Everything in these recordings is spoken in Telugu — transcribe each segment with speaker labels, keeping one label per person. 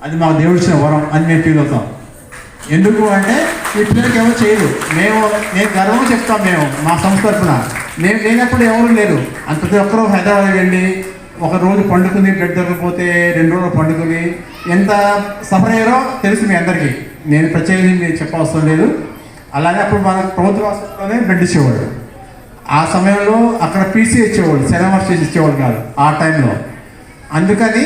Speaker 1: అది మాకు దేవుడు ఇచ్చిన వరం అని మేము ఫీల్ అవుతాం. ఎందుకు అంటే ఈ పిల్లలకి ఎవరు చేయరు. నేను గర్వం చెప్తాం. మేము మా సంస్థ తరఫున నేను లేనప్పుడు ఎవరు లేరు. అంత ప్రతి ఒక్కరూ హైదరాబాద్ వెళ్ళి ఒక రోజు పండుకుని బ్లడ్ దొరకపోతే 2 రోజులు పండుకుని ఎంత సఫర్ అయ్యారో తెలుసు మీ అందరికీ. నేను ప్రత్యేకంగా మీరు చెప్పవసరం లేదు. అలాగే అప్పుడు మన ప్రభుత్వ హాస్పిటల్లోనే బ్లడ్ ఇచ్చేవాడు. ఆ సమయంలో అక్కడ పీసీ ఇచ్చేవాళ్ళు, సెలమర్స్ ఇచ్చేవాళ్ళు కాదు ఆ టైంలో. అందుకని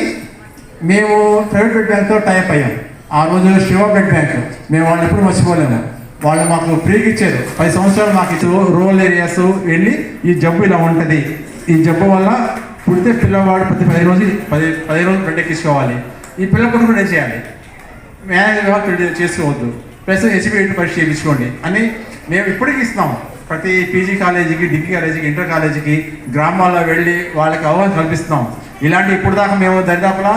Speaker 1: మేము ప్రైవేట్ బ్లడ్ బ్యాంక్తో టైప్ అయ్యాం. ఆ రోజు శివ బ్లడ్ బ్యాంక్ మేము వాళ్ళని ఎప్పుడు మర్చిపోలేము. వాళ్ళు మాకు ఫ్రీగా ఇచ్చారు. 10 సంవత్సరాలు మాకు ఇచ్చారు. రూరల్ ఏరియాస్ వెళ్ళి ఈ జబ్బు ఇలా ఉంటుంది, ఈ జబ్బు వల్ల పుడితే పిల్లవాడు ప్రతి 10 రోజులు బ్లడ్ ఎక్కించుకోవాలి, ఈ పిల్ల పుట్టు కూడా చేయాలి, మేనేజ్ చేసుకోవద్దు, ప్లస్ హెచ్బి పరీక్ష చేయించుకోండి అని మేము ఇప్పటికీ ఇస్తున్నాము. ప్రతి పీజీ కాలేజీకి, డిగ్రీ కాలేజీకి, ఇంటర్ కాలేజీకి గ్రామాల్లో వెళ్ళి వాళ్ళకి అవగాహన కల్పిస్తున్నాం. ఇలాంటి ఇప్పుడు దాకా మేము దరిదాపులా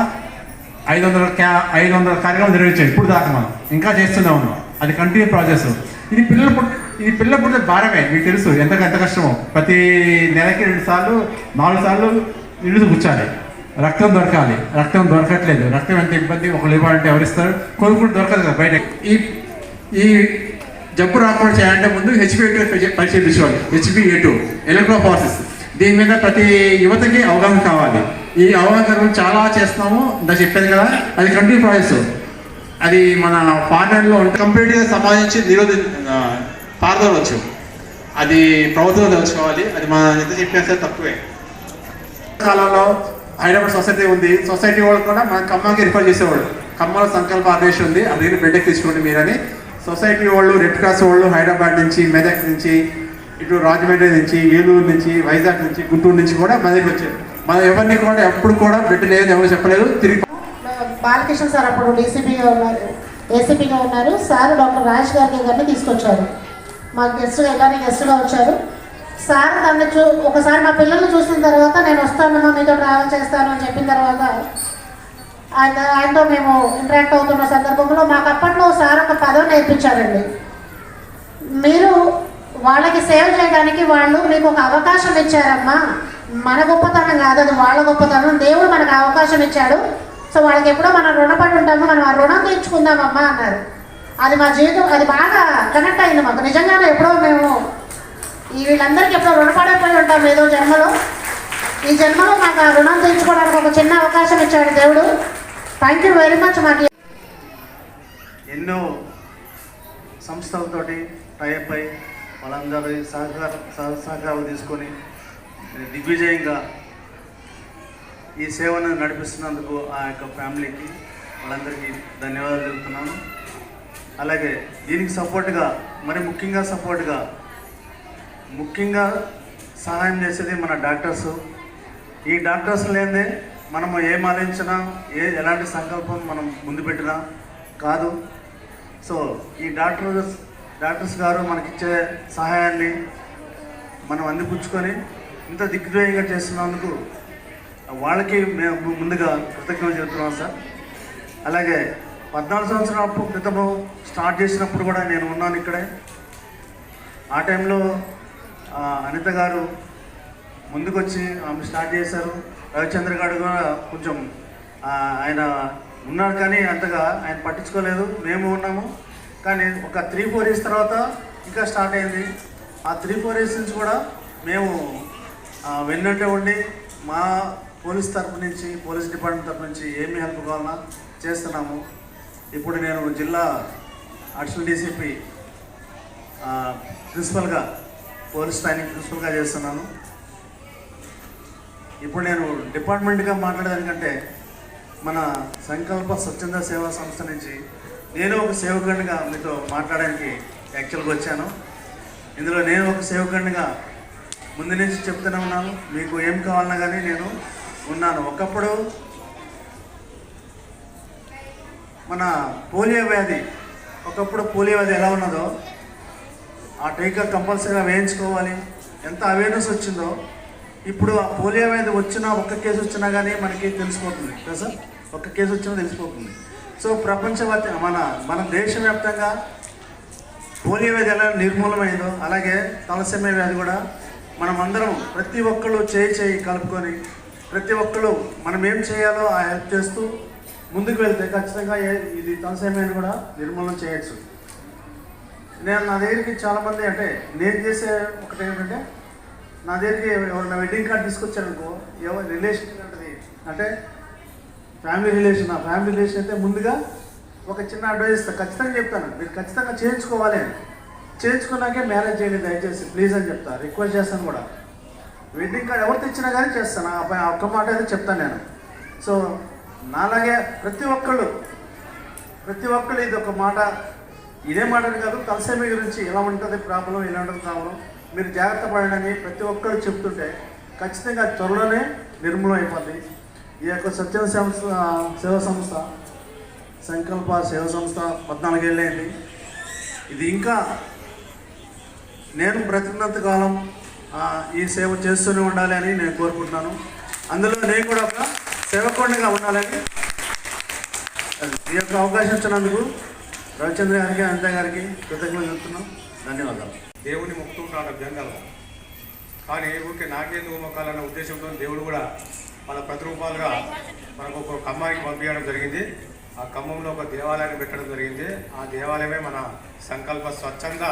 Speaker 1: 500 కార్యక్రమాలు నిర్వహించాం. ఇప్పుడు దాకా మనం ఇంకా చేస్తూనే ఉన్నాం. అది కంటిన్యూ ప్రాసెస్. ఇది పిల్లల పుట్టే భారమే. మీకు తెలుసు ఎంత కష్టమో. ప్రతి నెలకి 2 సార్లు 4 సార్లు నిలుసు కూర్చాలి, రక్తం దొరకాలి. రక్తం దొరకట్లేదు. రక్తం ఎంత ఇబ్బంది. ఒకళ్ళు ఇవ్వాలంటే ఎవరిస్తారు, కొనుక్కుంటూ దొరకదు కదా బయట. ఈ జబ్బు రాకుండా చేయాలంటే ముందు హెచ్బిఏ2 పరీక్ష చేయించుకోవాలి. హెచ్బిఏ2 ఎలక్ట్రోఫోరెసిస్. దీని మీద ప్రతి యువతకి అవగాహన కావాలి. ఈ అవగాహన చాలా చేస్తున్నాము. ఇంత చెప్పేది కదా, అది కంటిన్యూ ప్రాసెస్. అది మన పార్లమెంట్లో కంప్లీట్గా సంబంధించి పారదోలవచ్చు. అది ప్రభుత్వం తెలుసుకోవాలి. అది మన ఎంత చెప్పినా సరే తక్కువే. కాలంలో హైదరాబాద్ సొసైటీ ఉంది. సొసైటీ వాళ్ళు కూడా మన ఖమ్మంకి రిఫర్ చేసేవాళ్ళు. ఖమ్మంలో సంకల్ప ఆదేశం ఉంది, అది బిడ్డకి తీసుకోండి మీరని. సొసైటీ వాళ్ళు, రెడ్ క్రాస్ వాళ్ళు హైదరాబాద్ నుంచి, మెదక్ నుంచి, ఇటు రాజమండ్రి నుంచి, ఏలూరు నుంచి, వైజాగ్ నుంచి, గుంటూరు నుంచి కూడా మన దగ్గర వచ్చారు. మన ఎవరిని కూడా ఎప్పుడు కూడా బిడ్డ లేదు, ఎవరు చెప్పలేదు. తిరిగి
Speaker 2: బాలకృష్ణ సార్ అప్పుడు ఏసీపీగా ఉన్నారు. సార్ డాక్టర్ రాజ్ గారిని తీసుకొచ్చారు. మా గెస్ట్గా వచ్చారు. సార్ దాన్ని ఒకసారి మా పిల్లల్ని చూసిన తర్వాత నేను వస్తానమ్మా మీతో ట్రావెల్ చేస్తాను అని చెప్పిన తర్వాత ఆయనతో మేము ఇంటరాక్ట్ అవుతున్న సందర్భంలో మాకు అప్పట్లో సార్ ఒక పదవి నేర్పించారండి. మీరు వాళ్ళకి సేవ చేయడానికి వాళ్ళు మీకు ఒక అవకాశం ఇచ్చారమ్మా. మన గొప్పతనం కాదు, అది వాళ్ళ గొప్పతనం. దేవుడు మనకు అవకాశం ఇచ్చాడు. సో వాళ్ళకి ఎప్పుడో మనం రుణపడి ఉంటాము, మనం ఆ రుణం తీర్చుకుందామమ్మా అన్నారు. అది మా జీవితం, అది బాగా కనెక్ట్ అయింది మాకు. నిజంగానే ఎప్పుడో మేము వీళ్ళందరికీ ఎప్పుడో రుణపడిపోయి ఉంటాము ఏదో జన్మలో. ఈ జన్మలో మాకు ఆ రుణం తీర్చుకోవడానికి ఒక చిన్న అవకాశం ఇచ్చాడు దేవుడు. Thank you very much. మాకు
Speaker 3: ఎన్నో సంస్థలతోటి టైప్ అయి వాళ్ళందరూ సహకారాలు తీసుకొని దిగ్విజయంగా ఈ సేవను నడిపిస్తున్నందుకు ఆ యొక్క ఫ్యామిలీకి వాళ్ళందరికీ ధన్యవాదాలు తెలుపుతున్నాను. అలాగే దీనికి సపోర్ట్గా, మరి ముఖ్యంగా సహాయం చేసేది మన డాక్టర్స్. ఈ డాక్టర్స్ లేదే మనము ఏం ఆలోచించినా, ఎలాంటి సంకల్పం మనం ముందు పెట్టినా కాదు. సో ఈ డాక్టర్స్ గారు మనకిచ్చే సహాయాన్ని మనం అందిపుచ్చుకొని ఇంత దిగ్విజయంగా చేస్తున్నందుకు వాళ్ళకి మేము ముందుగా కృతజ్ఞతలు చెబుతున్నాం సార్. అలాగే 14 సంవత్సరాల క్రితము స్టార్ట్ చేసినప్పుడు కూడా నేను ఉన్నాను ఇక్కడే. ఆ టైంలో అనిత గారు ముందుకొచ్చి ఆమె స్టార్ట్ చేశారు. రవిచంద్ర గారు కూడా కొంచెం ఆయన ఉన్నారు కానీ అంతగా ఆయన పట్టించుకోలేదు. మేము ఉన్నాము కానీ ఒక 3-4 ఇయర్స్ తర్వాత ఇంకా స్టార్ట్ అయింది. ఆ 3-4 ఇయర్స్ నుంచి కూడా మేము వెన్నంటే ఉండి మా పోలీస్ డిపార్ట్మెంట్ తరపు నుంచి ఏమి హెల్ప్ కావాలన్నా చేస్తున్నాము. ఇప్పుడు నేను జిల్లా అడిషనల్ డీసీపీ ప్రిన్సిపల్గా, పోలీస్ ట్రైనింగ్ ప్రిన్సిపల్గా చేస్తున్నాను. ఇప్పుడు నేను డిపార్ట్మెంట్గా మాట్లాడేదానికంటే మన సంకల్ప స్వచ్ఛంద సేవా సంస్థ నుంచి నేను ఒక సేవకునిగా మీతో మాట్లాడడానికి యాక్చువల్గా వచ్చాను. ఇందులో నేను ఒక సేవకునిగా ముందు నుంచి చెప్తూనే ఉన్నాను, మీకు ఏం కావాలన్నా కానీ నేను ఉన్నాను. ఒకప్పుడు మన పోలియో వ్యాధి ఎలా ఉన్నదో ఆ టీకా కంపల్సరీగా వేయించుకోవాలి, ఎంత అవేర్నెస్ వచ్చిందో ఇప్పుడు ఆ పోలియో వ్యాధి వచ్చినా, ఒక్క కేసు వచ్చినా కానీ మనకి తెలిసిపోతుంది కదా సార్. ఒక్క కేసు వచ్చినా తెలిసిపోతుంది. సో ప్రపంచవ్యాప్తంగా మన దేశవ్యాప్తంగా పోలియో వ్యాధి ఎలా నిర్మూలమైందో అలాగే తలసేమియా వ్యాధి కూడా మనమందరం ప్రతి ఒక్కళ్ళు చేయి కలుపుకొని ప్రతి ఒక్కళ్ళు మనం ఏం చేయాలో ఆ హెల్ప్ చేస్తూ ముందుకు వెళ్తే ఖచ్చితంగా ఇది తలసేమియాని కూడా నిర్మూలన చేయొచ్చు. నేను నా దగ్గరికి చాలామంది అంటే నేను చేసే ఒకటి ఏంటంటే నా దగ్గరికి ఎవరైనా వెడ్డింగ్ కార్డు తీసుకొచ్చారనుకో ఎవరి రిలేషన్ ఉంటుంది అంటే ఫ్యామిలీ రిలేషన్. ఆ ఫ్యామిలీ రిలేషన్ అయితే ముందుగా ఒక చిన్న అడ్వైస్ ఇస్తాను, ఖచ్చితంగా చెప్తాను మీరు ఖచ్చితంగా చేయించుకోవాలి అని. చేయించుకున్నాకే మ్యారేజ్ చేయండి దయచేసి ప్లీజ్ అని చెప్తాను, రిక్వెస్ట్ చేస్తాను కూడా. వెడ్డింగ్ కార్డు ఎవరు తెచ్చినా కానీ చేస్తాను, ఆ ఒక్క మాట అయితే చెప్తాను నేను. సో నాలాగే ప్రతి ఒక్కళ్ళు ఇది ఒక మాట, ఇదే మాటని కాదు తలసేమియా గురించి ఎలా ఉంటుంది ప్రాబ్లం, ఎలా ఉంటుంది ప్రాబ్లం, మీరు జాగ్రత్త పడండి ప్రతి ఒక్కరు చెప్తుంటే ఖచ్చితంగా త్వరలోనే నిర్మూలన అయిపోద్ది. ఈ యొక్క సత్యం సేవా సంస్థ సంకల్ప సేవా సంస్థ 14 ఏళ్ళైంది. ఇది ఇంకా నేను బ్రతికినంత కాలం ఈ సేవ చేస్తూనే ఉండాలి అని నేను కోరుకుంటున్నాను. అందులో నేను కూడా ఒక సేవకుడిగా ఉండాలని ఈ యొక్క అవకాశం ఇచ్చినందుకు రవిచంద్ర గారికి అనిత గారికి కృతజ్ఞతలు చెప్తున్నాం. ధన్యవాదాలు.
Speaker 4: దేవుని మొక్కుతుంటాడు జంగలు, కానీ ఊరికే నాకేందుకు మొక్కాలన్న ఉద్దేశంతో దేవుడు కూడా మన ప్రతిరూపాలుగా మనకు ఒక ఖమ్మానికి పంపించడం జరిగింది. ఆ ఖమ్మంలో ఒక దేవాలయాన్ని పెట్టడం జరిగింది. ఆ దేవాలయమే మన సంకల్ప స్వచ్ఛంద